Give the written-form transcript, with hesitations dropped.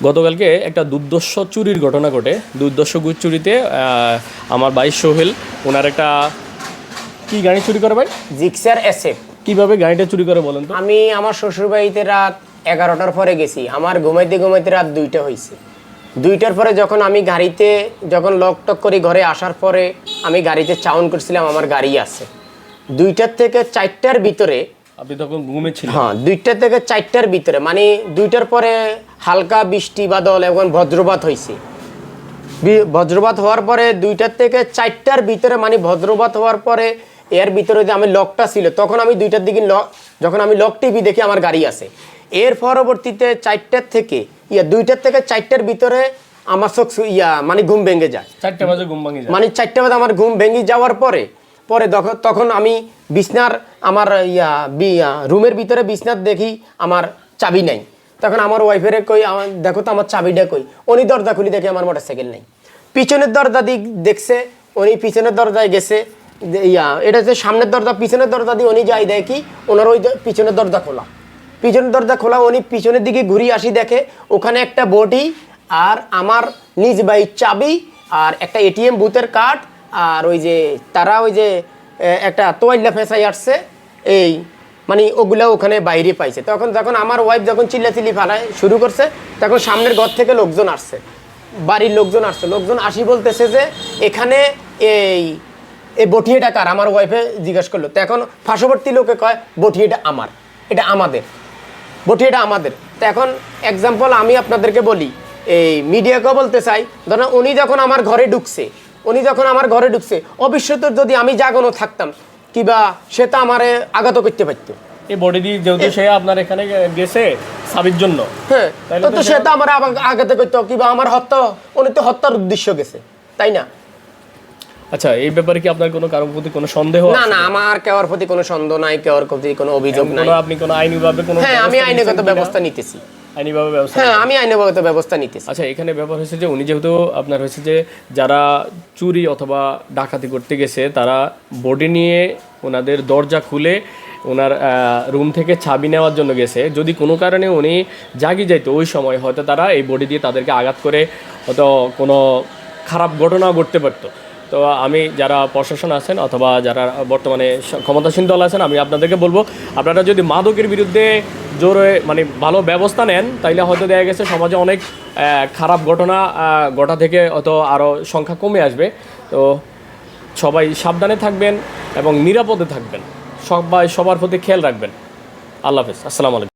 গতকালকে একটা দুর্দর্শ চুরির ঘটনা ঘটে। দুর্দর্শ চুরিতে আমার ভাই সোহেল ওনার একটা কি গাড়ি চুরি করে ভাই? Gixxer SF. কিভাবে গাড়িটা চুরি করে বলেন তো? আমি আমার শ্বশুরবাড়িতে রাত 11টার পরে গেছি। আমার ঘুমাইতে ঘুমাইতে রাত 2টা হয়েছে। 2টার পরে যখন আমি গাড়িতে লক টক করে ঘরে আসার পরে আমি গাড়িতে চাউন করছিলাম আমার গাড়ি আছে। 2টার থেকে 4টার ভিতরে আপনি তখন ঘুমেছিলেন? হ্যাঁ, 2টা থেকে 4টার ভিতরে, মানে 2টার পরে হালকা বৃষ্টি বাদল এবং বজ্রপাত হয়েছে। বজ্রপাত হওয়ার পরে 2টার থেকে 4টার ভিতরে, মানে বজ্রপাত হওয়ার পরে এর ভিতরে যে আমি লকটা ছিল, তখন আমি 2টার দিকে যখন আমি লক টিভি দেখি আমার গাড়ি আছে। এর পরবর্তীতে 2টার থেকে 4টার ভিতরে আমার চোখ মানে ঘুম ভেঙে যায়। 4টা বাজে ঘুম ভেঙে যায়, মানে 4টা বাজে আমার ঘুম ভেঙে যাওয়ার পরে তখন আমি বিছনার আমার রুমের ভিতরে বিছনার দেখি আমার চাবি নাই। তখন আমার ওয়াইফের কই, দেখো তো আমার চাবিটা কই। উনি দরজা খুলি দেখি আমার মোটরসাইকেল নেই। পিছনের দরজা দেখছে, উনি পিছনের দরজায় গেছে। এটা হচ্ছে সামনের দরজা, পিছনের দরজা দিয়ে উনি যাই দেখি ওনার ওই পিছনের দরজা খোলা। পিছনের দরজা খোলা, উনি পিছনের দিকে ঘুরিয়ে আসি দেখে ওখানে একটা বডি আর আমার নিজ বাইক চাবি আর একটা এটিএম বুথের কার্ড আর ওই যে তারা ওই যে একটা তোয়াইল্লা ফেঁসাই আসছে, এই মানে ওগুলা ওখানে বাইরে পাইছে। যখন আমার ওয়াইফ যখন চিল্লাচিল্লি ফালায় শুরু করছে, তখন সামনের ঘর থেকে লোকজন আসছে, বাড়ির লোকজন আসছে। লোকজন আসি বলতেছে যে এখানে এই বটিয়াটা কার? আমার ওয়াইফে জিজ্ঞাসা করলো। তো এখন পার্শ্ববর্তী লোকে কয় বটিয়াটা আমার, এটা আমাদের, বটিয়াটা আমাদের। তো এখন এক্সাম্পল আমি আপনাদেরকে বলি, এই মিডিয়াকেও বলতে চাই, ধরেন উনি যখন আমার ঘরে ঢুকছে, অবশ্যই যদি আমি জাগানো থাকতাম কিবা সে তো আমারে আঘাত করতে পারতো। এই বডি দিয়ে যেহেতু সে আপনার এখানে গেছে সাবির জন্য, হ্যাঁ, তো সে তো আমার আঘাত করতো কিবা আমার উনি তো হত্যার উদ্দেশ্য গেছে, তাই না? আচ্ছা, এই ব্যাপারে কি আপনার কোনো কারোর প্রতি কোনো সন্দেহ? না, আমার কারোর প্রতি কোনো সন্দেহ নাই, কারোর প্রতি কোনো অভিযোগ নাই। আপনি কোনো আইনিভাবে কোনো? হ্যাঁ, আমি আইনগত ব্যবস্থা নিতেছি। আইনিভাবে ব্যবস্থা? হ্যাঁ, আমি আইনগত ব্যবস্থা নিতেছি। আচ্ছা, এখানে ব্যাপার হয়েছে যে উনি যেহেতু আপনার হয়েছে যে যারা চুরি অথবা ডাকাতি করতে গেছে তারা বডি নিয়ে ওনাদের দরজা খুলে ওনার রুম থেকে চাবি নেওয়ার জন্য গেছে। যদি কোনো কারণে উনি জাগি যাইতো ওই সময়, হয়তো তারা এই বডি দিয়ে তাদেরকে আঘাত করে হয়তো কোনো খারাপ ঘটনা ঘটতে পারতো। তো আমি যারা প্রশাসন আছেন অথবা যারা বর্তমানে ক্ষমতাসীন দল আছেন, আমি আপনাদেরকে বলবো, আপনারা যদি মাদকের বিরুদ্ধে জোরে মানে ভালো ব্যবস্থা নেন, তাইলে হয়তো দেখা গেছে সমাজে অনেক খারাপ ঘটনা ঘটা থেকে হয়তো আরও সংখ্যা কমে আসবে। তো সবাই সাবধানে থাকবেন এবং নিরাপদে থাকবেন, সবাই সবার প্রতি খেয়াল রাখবেন। আল্লাহ হাফেজ, আসসালামু আলাইকুম।